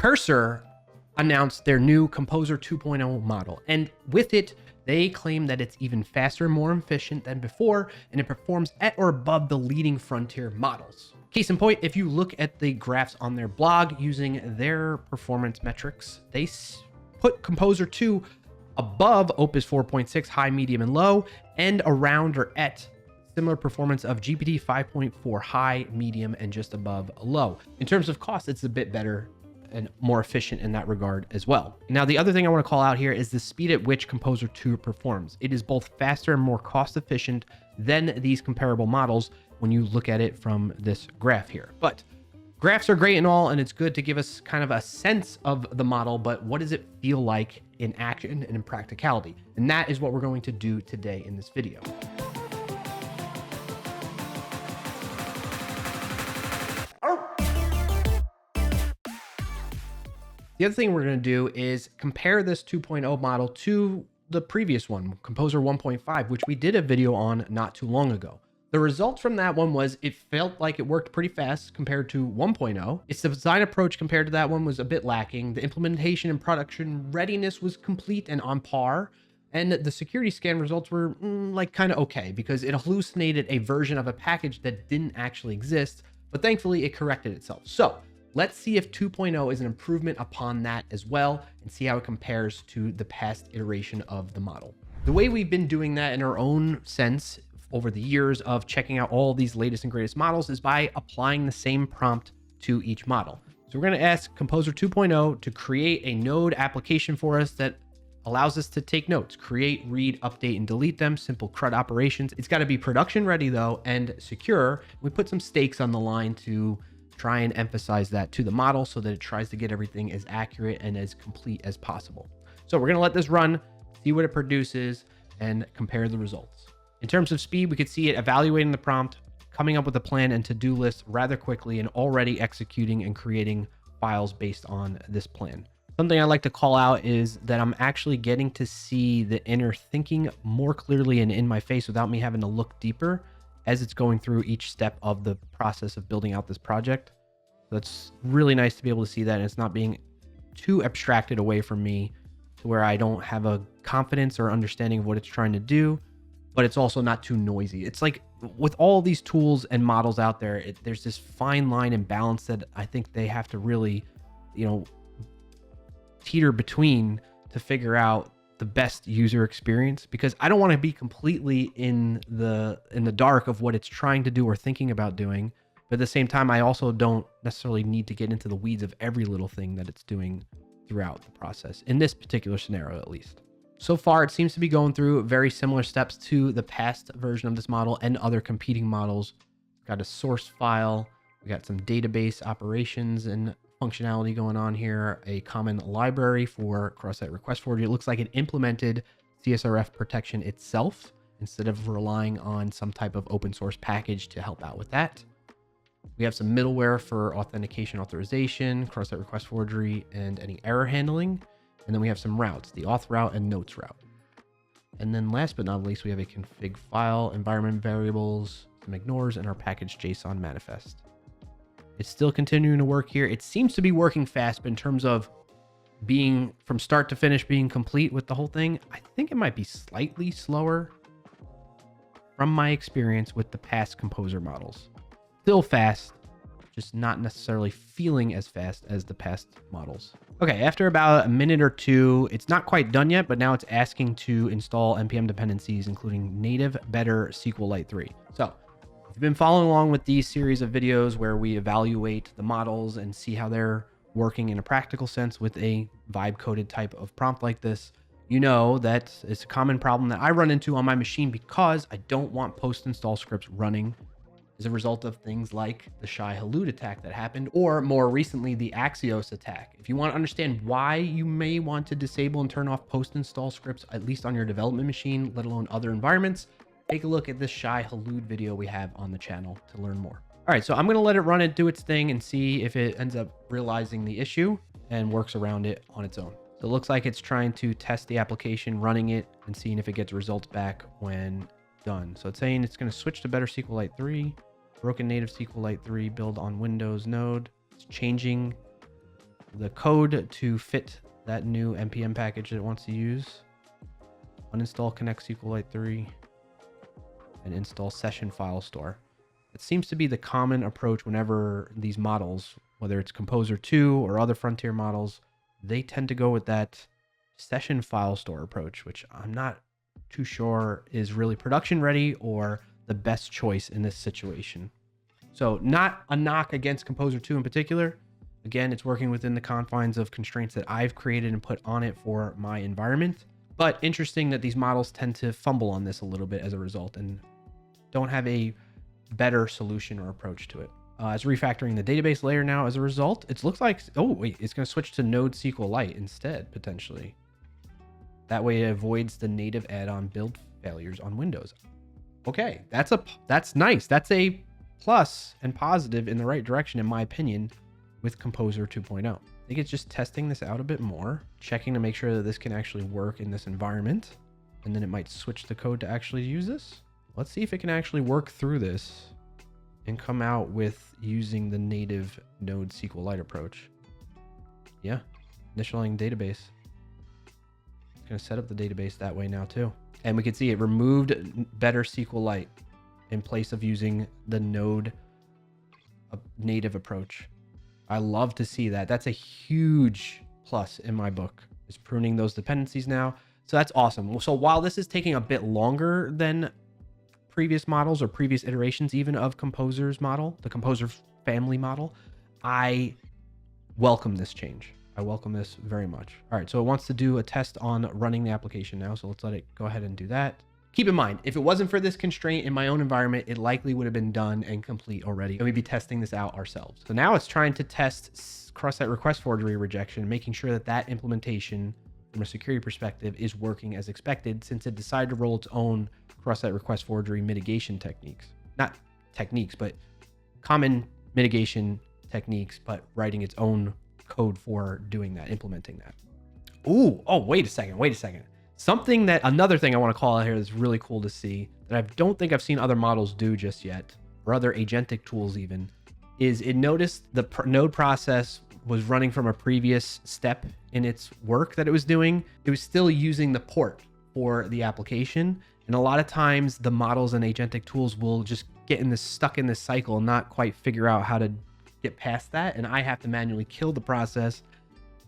Cursor announced their new Composer 2.0 model, and with it, they claim that it's even faster and more efficient than before, and it performs at or above the leading frontier models. Case in point, if you look at the graphs on their blog using their performance metrics, they put Composer 2 above Opus 4.6 high, medium, and low, and around or at similar performance of GPT-5.4 high, medium, and just above low. In terms of cost, it's a bit better and more efficient in that regard as well. Now, the other thing I want to call out here is the speed at which Composer 2 performs. It is both faster and more cost efficient than these comparable models when you look at it from this graph here. But graphs are great and all, and it's good to give us kind of a sense of the model, but what does it feel like in action and in practicality? And that is what we're going to do today in this video. The other thing we're going to do is compare this 2.0 model to the previous one, Composer 1.5, which we did a video on not too long ago. The results from that one was it felt like it worked pretty fast compared to 1.0. Its design approach compared to that one was a bit lacking. The implementation and production readiness was complete and on par. And the security scan results were like kind of okay because it hallucinated a version of a package that didn't actually exist, but thankfully it corrected itself. So let's see if 2.0 is an improvement upon that as well and see how it compares to the past iteration of the model. The way we've been doing that in our own sense over the years of checking out all these latest and greatest models is by applying the same prompt to each model. So we're going to ask Composer 2.0 to create a Node application for us that allows us to take notes, create, read, update, and delete them, simple CRUD operations. It's got to be production ready though and secure. We put some stakes on the line to try and emphasize that to the model so that it tries to get everything as accurate and as complete as possible. So we're going to let this run, see what it produces, and compare the results. In terms of speed, we could see it evaluating the prompt, coming up with a plan and to-do list rather quickly, and already executing and creating files based on this plan. Something I like to call out is that I'm actually getting to see the inner thinking more clearly and in my face without me having to look deeper as it's going through each step of the process of building out this project. So it's really nice to be able to see that, and it's not being too abstracted away from me to where I don't have a confidence or understanding of what it's trying to do, but it's also not too noisy. It's like with all these tools and models out there, there's this fine line and balance that I think they have to really, teeter between to figure out the best user experience, because I don't want to be completely in the dark of what it's trying to do or thinking about doing. But at the same time, I also don't necessarily need to get into the weeds of every little thing that it's doing throughout the process, in this particular scenario at least. So far, it seems to be going through very similar steps to the past version of this model and other competing models. It's got a source file. We got some database operations and functionality going on here, a common library for cross-site request forwarding. It looks like it implemented CSRF protection itself instead of relying on some type of open source package to help out with that. We have some middleware for authentication, authorization, cross-site request forgery, and any error handling. And then we have some routes, the auth route and notes route. And then last but not least, we have a config file, environment variables, some ignores, and our package JSON manifest. It's still continuing to work here. It seems to be working fast, but in terms of being from start to finish, being complete with the whole thing, I think it might be slightly slower from my experience with the past Composer models. Still fast, just not necessarily feeling as fast as the past models. Okay, after about a minute or two, it's not quite done yet, but now it's asking to install NPM dependencies, including native better SQLite 3. So if you've been following along with these series of videos where we evaluate the models and see how they're working in a practical sense with a vibe coded type of prompt like this, you know that it's a common problem that I run into on my machine because I don't want post-install scripts running as a result of things like the Shy Halud attack that happened, or more recently, the Axios attack. If you want to understand why you may want to disable and turn off post-install scripts, at least on your development machine, let alone other environments, take a look at this Shy Halud video we have on the channel to learn more. All right, so I'm going to let it run and do its thing and see if it ends up realizing the issue and works around it on its own. So it looks like it's trying to test the application, running it, and seeing if it gets results back when done. So it's saying it's going to switch to better SQLite 3, broken native SQLite 3, build on Windows Node. It's changing the code to fit that new npm package that it wants to use. Uninstall Connect SQLite 3 and install session file store. It seems to be the common approach whenever these models, whether it's Composer 2 or other frontier models, they tend to go with that session file store approach, which I'm not too sure is really production ready or the best choice in this situation. So not a knock against Composer 2 in particular. Again, it's working within the confines of constraints that I've created and put on it for my environment. But interesting that these models tend to fumble on this a little bit as a result and don't have a better solution or approach to it. It's refactoring the database layer now as a result. It looks like, oh wait, it's going to switch to Node SQLite instead, potentially. That way it avoids the native add-on build failures on Windows. Okay, that's nice. That's a plus and positive in the right direction, in my opinion, with Composer 2.0. I think it's just testing this out a bit more, checking to make sure that this can actually work in this environment, and then it might switch the code to actually use this. Let's see if it can actually work through this and come out with using the native Node SQLite approach. Yeah, initializing database. It's going to set up the database that way now too. And we can see it removed better SQLite in place of using the Node native approach. I love to see that. That's a huge plus in my book, is pruning those dependencies now. So that's awesome. So while this is taking a bit longer than previous models or previous iterations even of Composer's model, the Composer family model, I welcome this change. I welcome this very much. All right, so it wants to do a test on running the application now. So let's let it go ahead and do that. Keep in mind, if it wasn't for this constraint in my own environment, it likely would have been done and complete already, and we'd be testing this out ourselves. So now it's trying to test cross-site request forgery rejection, making sure that that implementation from a security perspective is working as expected, since it decided to roll its own cross-site request forgery mitigation techniques. Not techniques, but common mitigation techniques, but writing its own code for doing that, implementing that. Ooh, oh, wait a second. Another thing I want to call out here that's really cool to see that I don't think I've seen other models do just yet, or other agentic tools even, is it noticed the node process was running from a previous step in its work that it was doing. It was still using the port for the application. And a lot of times the models and agentic tools will just get stuck in this cycle and not quite figure out how to get past that. And I have to manually kill the process,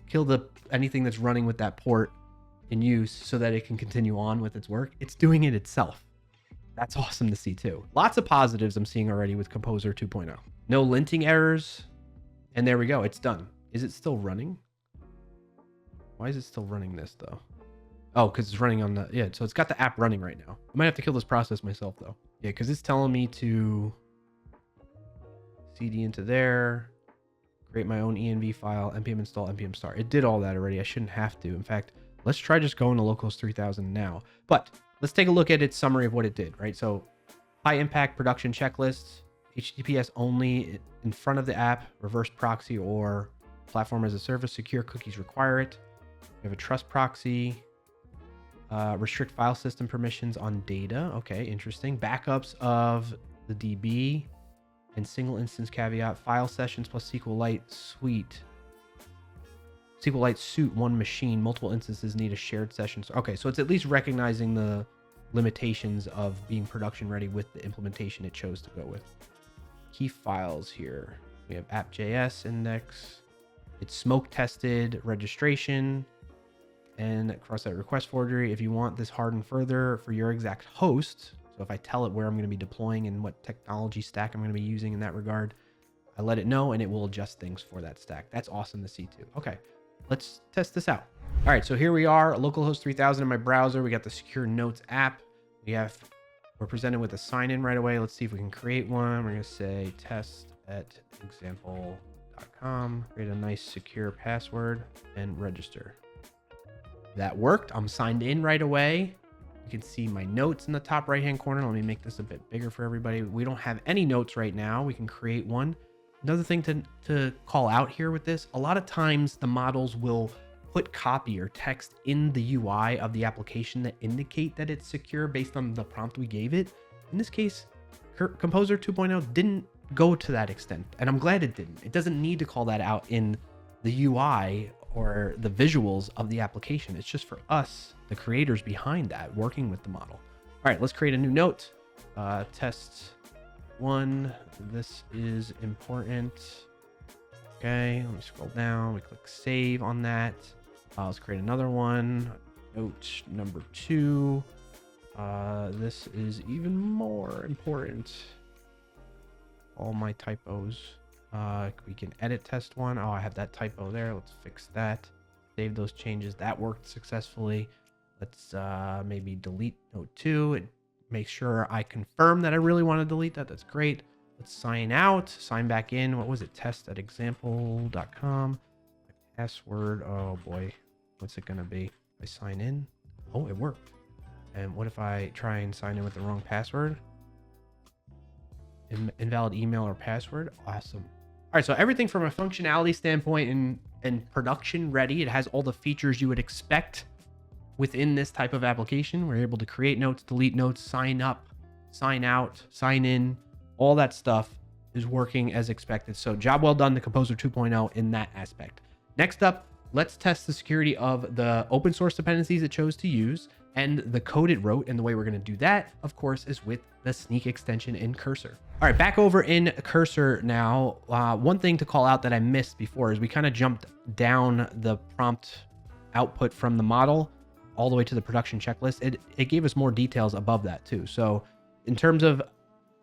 kill anything that's running with that port in use so that it can continue on with its work. It's doing it itself. That's awesome to see too. Lots of positives I'm seeing already with Composer 2.0. No linting errors. And there we go. It's done. Is it still running? Why is it still running this though? Oh, because it's running on the, yeah, so it's got the app running right now. I might have to kill this process myself though. Yeah, because it's telling me to cd into there, create my own env file, npm install, npm start. It did all that already. I shouldn't have to. In fact, let's try just going to localhost 3000 now. But let's take a look at its summary of what it did, right? So high impact production checklists, HTTPS only in front of the app, reverse proxy or platform as a service, secure cookies require it. We have a trust proxy, restrict file system permissions on data. Okay, interesting. Backups of the DB and single instance caveat, file sessions plus SQLite suite. SQLite suite, one machine, multiple instances need a shared session. Okay, so it's at least recognizing the limitations of being production ready with the implementation it chose to go with. Key files here. We have app.js index. It's smoke tested registration and cross-site request forgery. If you want this hardened further for your exact host, so if I tell it where I'm going to be deploying and what technology stack I'm going to be using in that regard, I let it know and it will adjust things for that stack. That's awesome to see too. Okay, let's test this out. All right, so here we are, localhost 3000 in my browser. We got the Secure Notes app. We're presented with a sign-in right away. Let's see if we can create one. We're going to say test@example.com, create a nice secure password and register. That worked. I'm signed in right away. You can see my notes in the top right-hand corner. Let me make this a bit bigger for everybody. We don't have any notes right now. We can create one. Another thing to call out here with this, a lot of times the models will put copy or text in the UI of the application that indicate that it's secure based on the prompt we gave it. In this case, Composer 2.0 didn't go to that extent, and I'm glad it didn't. It doesn't need to call that out in the UI or the visuals of the application. It's just for us, the creators behind that, working with the model. All right, let's create a new note. Test 1. This is important. Okay, let me scroll down. We click save on that. Let's create another one. Note number 2. This is even more important. All my typos. We can edit test 1. Oh, I have that typo there. Let's fix that. Save those changes. That worked successfully. Let's maybe delete note 2 and make sure I confirm that I really want to delete that. That's great. Let's sign out, sign back in. What was it? Test@example.com. My password. Oh boy. What's it going to be? I sign in. Oh, it worked. And what if I try and sign in with the wrong password? Invalid email or password. Awesome. All right. So everything from a functionality standpoint and production ready. It has all the features you would expect within this type of application. We're able to create notes, delete notes, sign up, sign out, sign in. All that stuff is working as expected. So job well done to Composer 2.0 in that aspect. Next up, let's test the security of the open source dependencies it chose to use and the code it wrote. And the way we're going to do that, of course, is with the Snyk extension in Cursor. All right, back over in Cursor now. One thing to call out that I missed before is we kind of jumped down the prompt output from the model all the way to the production checklist. It gave us more details above that too. So in terms of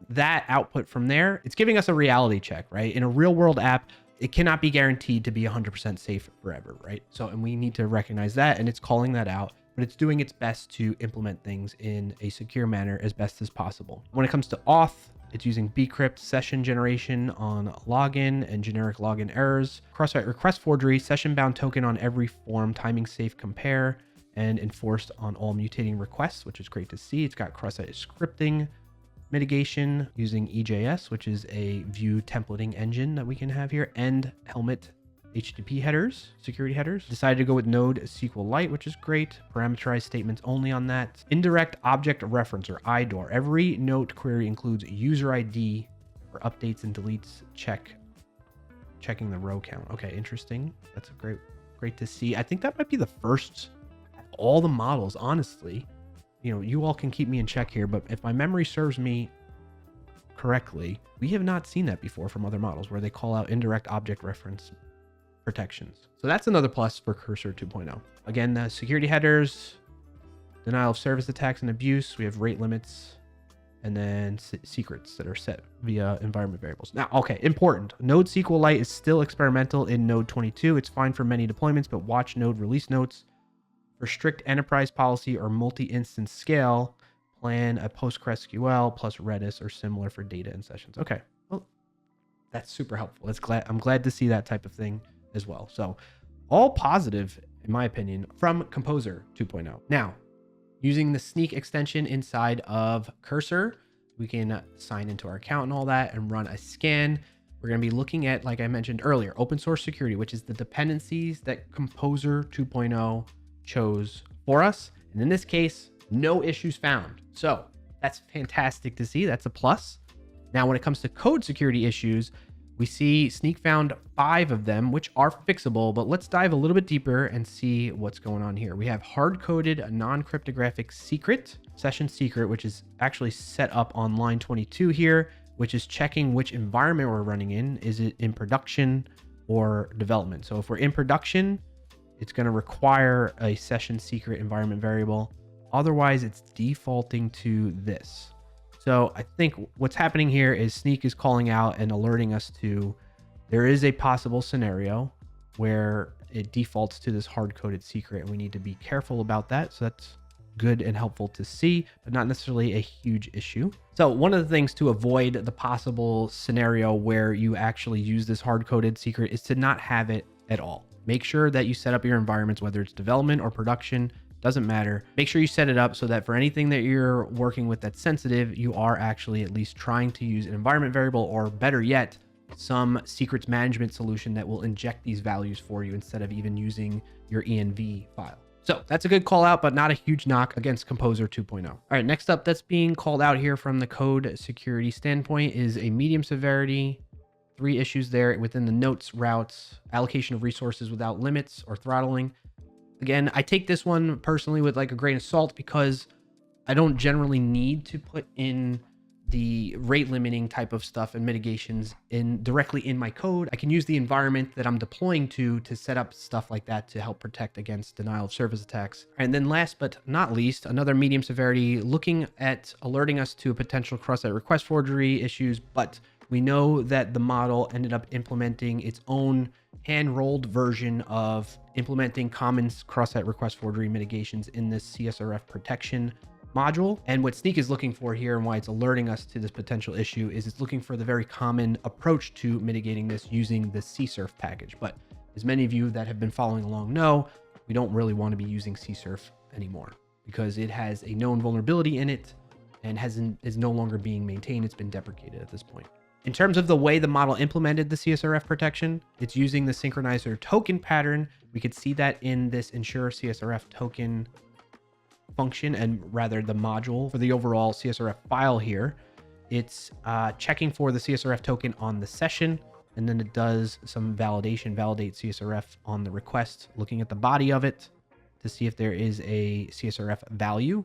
that output from there, it's giving us a reality check, right? In a real world app, it cannot be guaranteed to be 100% safe forever, right? So, and we need to recognize that, and it's calling that out, but it's doing its best to implement things in a secure manner as best as possible. When it comes to auth, it's using bcrypt, session generation on login and generic login errors, cross-site request forgery, session bound token on every form, timing safe compare, and enforced on all mutating requests, which is great to see. It's got cross-site scripting, mitigation using EJS, which is a view templating engine that we can have here, and Helmet HTTP headers, security headers. Decided to go with Node SQLite, which is great. Parameterized statements only on that. Indirect object reference or IDOR. Every note query includes user ID for updates and deletes. Checking the row count. Okay, interesting. That's a great to see. I think that might be the first of all the models, honestly. You know, you all can keep me in check here, but if my memory serves me correctly, we have not seen that before from other models where they call out indirect object reference protections. So that's another plus for Cursor 2.0. Again, the security headers, denial of service attacks and abuse. We have rate limits and then secrets that are set via environment variables. Now, okay, important. Node SQLite is still experimental in Node 22. It's fine for many deployments, but watch Node release notes. For strict enterprise policy or multi-instance scale, plan a PostgreSQL plus Redis or similar for data and sessions. Okay, well, that's super helpful. I'm glad to see that type of thing as well. So all positive, in my opinion, from Composer 2.0. Now, using the Snyk extension inside of Cursor, we can sign into our account and all that and run a scan. We're going to be looking at, like I mentioned earlier, open source security, which is the dependencies that Composer 2.0 chose for us. And in this case, no issues found. So that's fantastic to see. That's a plus. Now, when it comes to code security issues, we see Snyk found 5 of them, which are fixable, but let's dive a little bit deeper and see what's going on here. We have hard-coded non-cryptographic secret, session secret, which is actually set up on line 22 here, which is checking which environment we're running in. Is it in production or development? So if we're in production, it's going to require a session secret environment variable. Otherwise, it's defaulting to this. So I think what's happening here is Snyk is calling out and alerting us to there is a possible scenario where it defaults to this hard-coded secret, and we need to be careful about that. So that's good and helpful to see, but not necessarily a huge issue. So one of the things to avoid the possible scenario where you actually use this hard-coded secret is to not have it at all. Make sure that you set up your environments, whether it's development or production, doesn't matter. Make sure you set it up so that for anything that you're working with that's sensitive, you are actually at least trying to use an environment variable, or better yet, some secrets management solution that will inject these values for you instead of even using your env file. So that's a good call out, but not a huge knock against Composer 2.0. All right, next up that's being called out here from the code security standpoint is a medium severity 3 issues there within the notes routes, allocation of resources without limits or throttling. Again, I take this one personally with like a grain of salt because I don't generally need to put in the rate limiting type of stuff and mitigations directly in my code. I can use the environment that I'm deploying to set up stuff like that to help protect against denial of service attacks. And then last but not least, another medium severity, looking at alerting us to a potential cross-site request forgery issues, but we know that the model ended up implementing its own hand-rolled version of implementing common cross-site request forgery mitigations in this CSRF protection module. And what Snyk is looking for here and why it's alerting us to this potential issue is it's looking for the very common approach to mitigating this using the CSRF package. But as many of you that have been following along know, we don't really want to be using CSRF anymore because it has a known vulnerability in it and is no longer being maintained. It's been deprecated at this point. In terms of the way the model implemented the CSRF protection, it's using the synchronizer token pattern. We could see that in this ensure CSRF token function, and rather the module for the overall CSRF file here. It's checking for the CSRF token on the session, and then it does some validate CSRF on the request, looking at the body of it to see if there is a CSRF value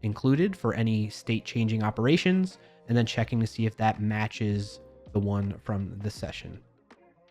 included for any state changing operations, and then checking to see if that matches the one from the session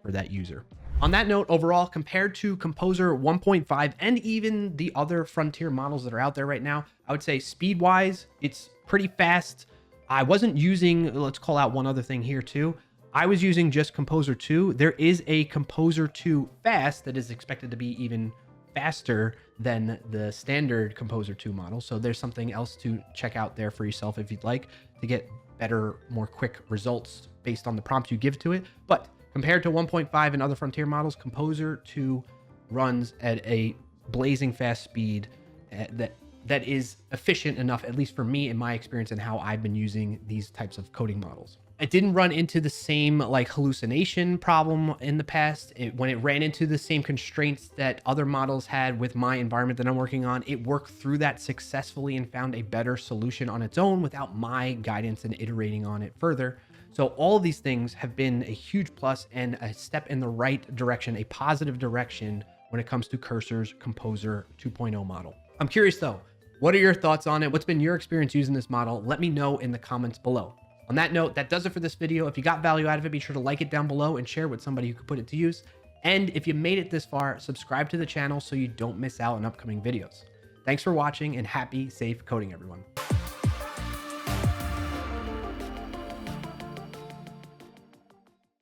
for that user. On that note, overall, compared to Composer 1.5 and even the other frontier models that are out there right now, I would say speed-wise, it's pretty fast. I wasn't using, let's call out one other thing here too. I was using just Composer 2. There is a Composer 2 fast that is expected to be even faster than the standard Composer 2 model. So there's something else to check out there for yourself if you'd like to get better, more quick results based on the prompts you give to it. But compared to 1.5 and other frontier models, Composer 2 runs at a blazing fast speed that is efficient enough, at least for me in my experience and how I've been using these types of coding models. It didn't run into the same like hallucination problem in the past. When it ran into the same constraints that other models had with my environment that I'm working on, it worked through that successfully and found a better solution on its own without my guidance and iterating on it further. So all of these things have been a huge plus and a step in the right direction, a positive direction when it comes to Cursor's Composer 2.0 model. I'm curious though, what are your thoughts on it? What's been your experience using this model? Let me know in the comments below. On that note, that does it for this video. If you got value out of it, be sure to like it down below and share with somebody who could put it to use. And if you made it this far, subscribe to the channel so you don't miss out on upcoming videos. Thanks for watching and happy, safe coding, everyone.